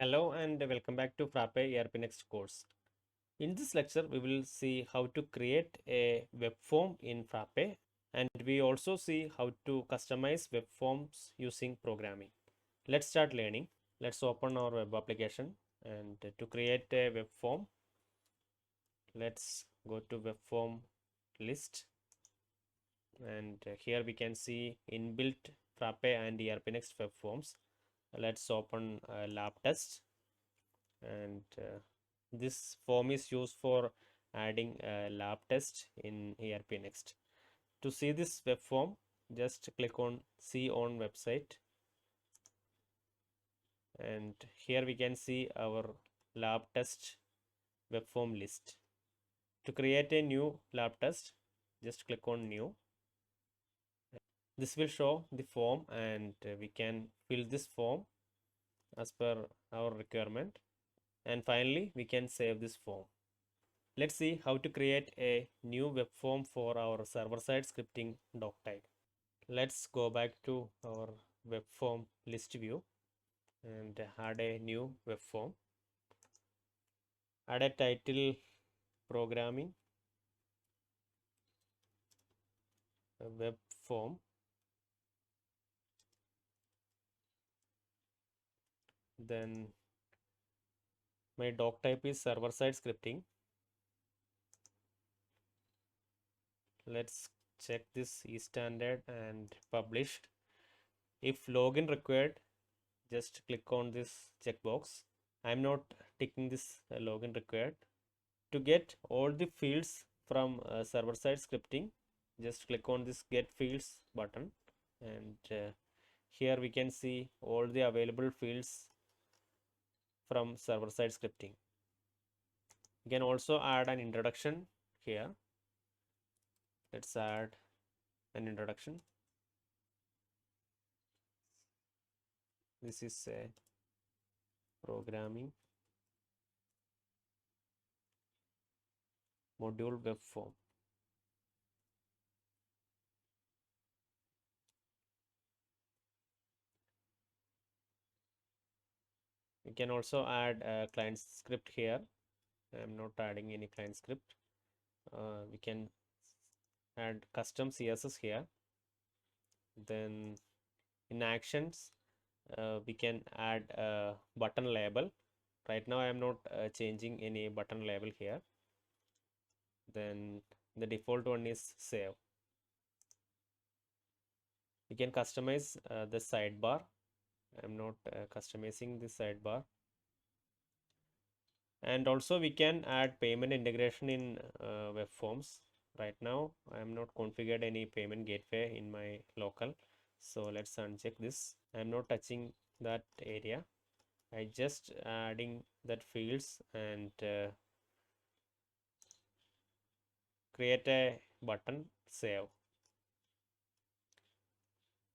Hello and welcome back to Frappe ERP Next course. In this lecture, we will see how to create a web form in Frappe, and we also see how to customize web forms using programming. Let's start learning. Let's open our web application, and to create a web form, let's go to web form list, and here we can see inbuilt Frappe and ERP Next web forms. Let's open lab test, and this form is used for adding a lab test in ERP Next. To see this web form, just click on see on website, and here we can see our lab test web form list. To create a new lab test, just click on new. This will show the form, and we can fill this form as per our requirement, and finally we can save this form. Let's see how to create a new web form for our server-side scripting doc type. Let's go back to our web form list view and add a new web form. Add a title programming web form. Then my doc type is server-side scripting. Let's check this e-standard and published. If login required, just click on this checkbox. I'm not ticking this login required. To get all the fields from server-side scripting, just click on this get fields button, and here we can see all the available fields from server-side scripting. You can also add an introduction here. Let's add an introduction. This is a programming module web form. You can also add a client script here. I'm not adding any client script. We can add custom CSS here. Then in actions, we can add a button label. Right now I am not changing any button label here. Then the default one is save. We can customize the sidebar. I'm not customizing the sidebar. And also we can add payment integration in web forms. Right now I am not configured any payment gateway in my local, so let's uncheck this. I'm not touching that area. I just adding that fields and create a button save.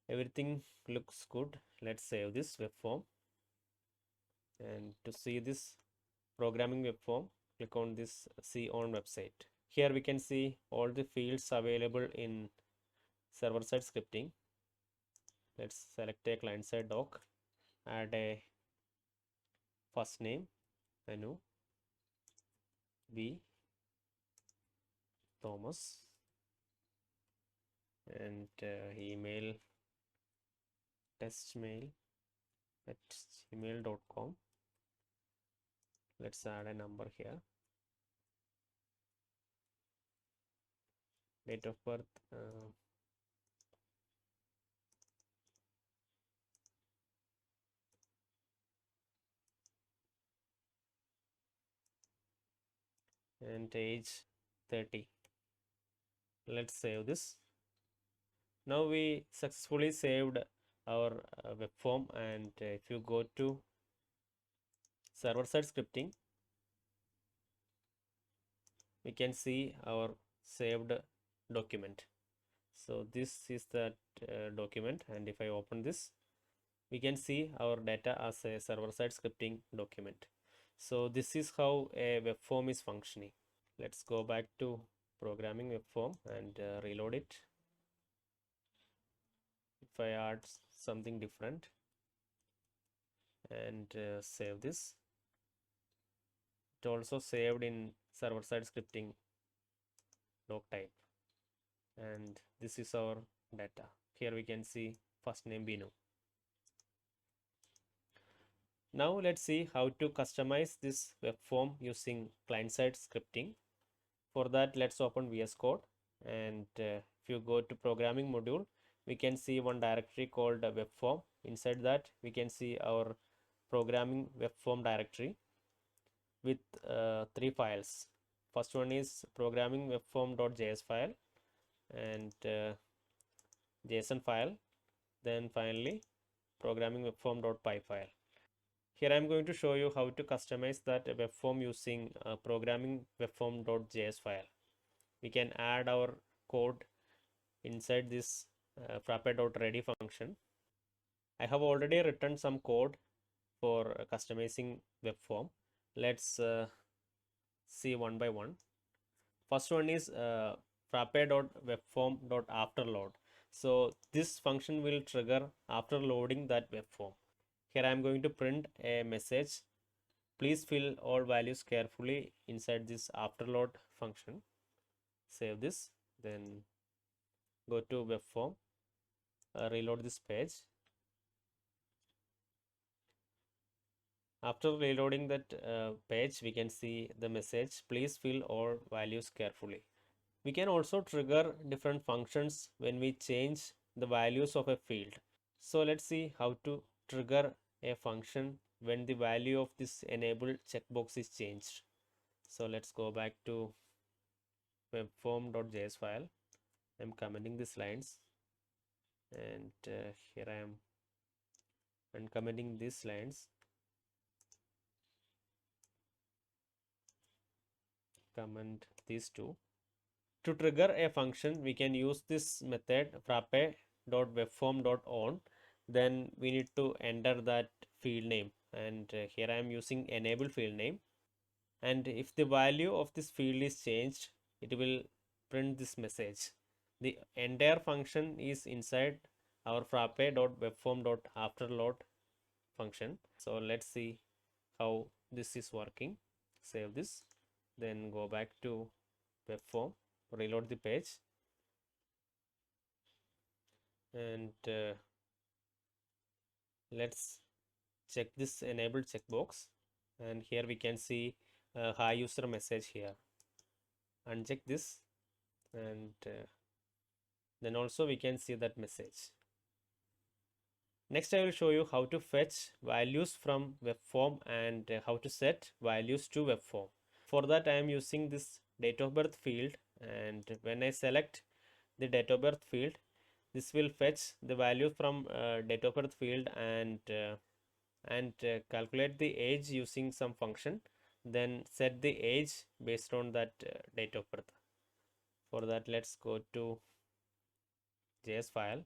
Everything looks good. Let's save this web form, and to see this programming web form, click on this see on website. Here we can see all the fields available in server-side scripting. Let's select a client-side doc, add a first name, Anu, B, Thomas, and email testmail at gmail.com. Let's add a number here. Date of birth, and age 30. Let's save this. Now we successfully saved our web form, and if you go to server-side scripting, we can see our saved document. So this is that document, and if I open this, we can see our data as a server-side scripting document. So this is how a web form is functioning. Let's go back to programming web form and reload it. If I add something different, and save this. It also saved in server-side scripting log type, and this is our data. Here we can see first name Binu. Now let's see how to customize this web form using client-side scripting. For that, let's open VS Code, and if you go to programming module, we can see one directory called web form. Inside that, we can see our programming web form directory with three files. First one is programming web form.js file and JSON file. Then finally, programming web form.py file. Here I am going to show you how to customize that web form using programming web form.js file. We can add our code inside this frappe.ready function. I have already written some code for customizing web form. Let's see one by one. First one is frappe.webform.afterload. So this function will trigger after loading that web form. Here I am going to print a message. Please fill all values carefully inside this afterload function. Save this, then go to web form, reload this page. After reloading that page, we can see the message, please fill all values carefully. We can also trigger different functions when we change the values of a field. So let's see how to trigger a function when the value of this enable checkbox is changed. So let's go back to webform.js file. I'm commenting these lines, and here I am uncommenting these lines. Comment these two. To trigger a function, we can use this method frappe.webform.on. Then we need to enter that field name, and here I am using enable field name. And if the value of this field is changed, it will print this message. The entire function is inside our frappe.webform.afterload function. So let's see how this is working. Save this, then go back to web form, reload the page, and let's check this enabled checkbox. And here we can see hi user message here. Uncheck this, and then also we can see that message. Next, I will show you how to fetch values from web form and how to set values to web form. For that, I am using this date of birth field, and when I select the date of birth field, this will fetch the value from date of birth field and calculate the age using some function, then set the age based on that date of birth. For that, let's go to JS file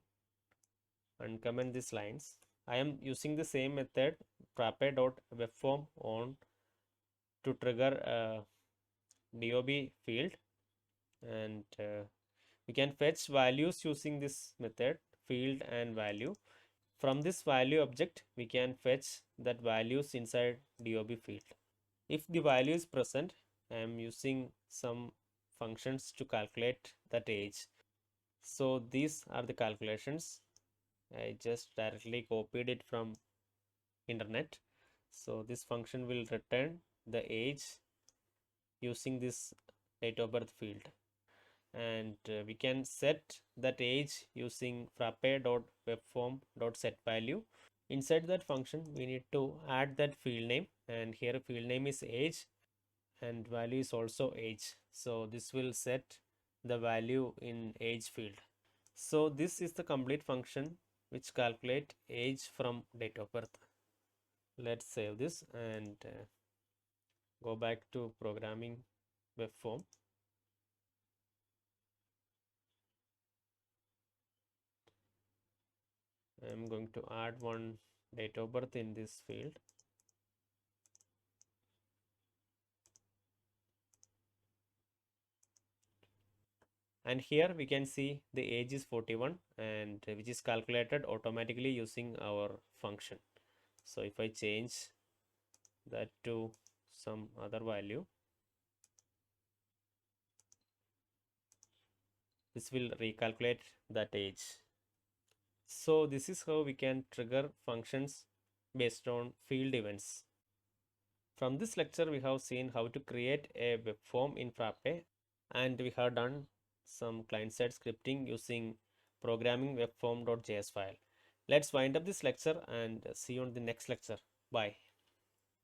and comment these lines. I am using the same method frappe.webform on to trigger DOB field, and we can fetch values using this method field and value. From this value object, we can fetch that values inside DOB field. If the value is present, I am using some functions to calculate that age. So these are the calculations. I just directly copied it from internet. So this function will return the age using this date of birth field, and we can set that age using frappe.webform.setValue. Inside that function, we need to add that field name, and here field name is age and value is also age. So this will set the value in age field. So this is the complete function which calculate age from date of birth. Let's save this and go back to programming web form. I'm going to add one date of birth in this field. And here we can see the age is 41, and which is calculated automatically using our function. So if I change that to some other value, this will recalculate that age. So this is how we can trigger functions based on field events. From this lecture, we have seen how to create a web form in Frappe, and we have done some client-side scripting using programming webform.js file. Let's wind up this lecture and see you on the next lecture. Bye.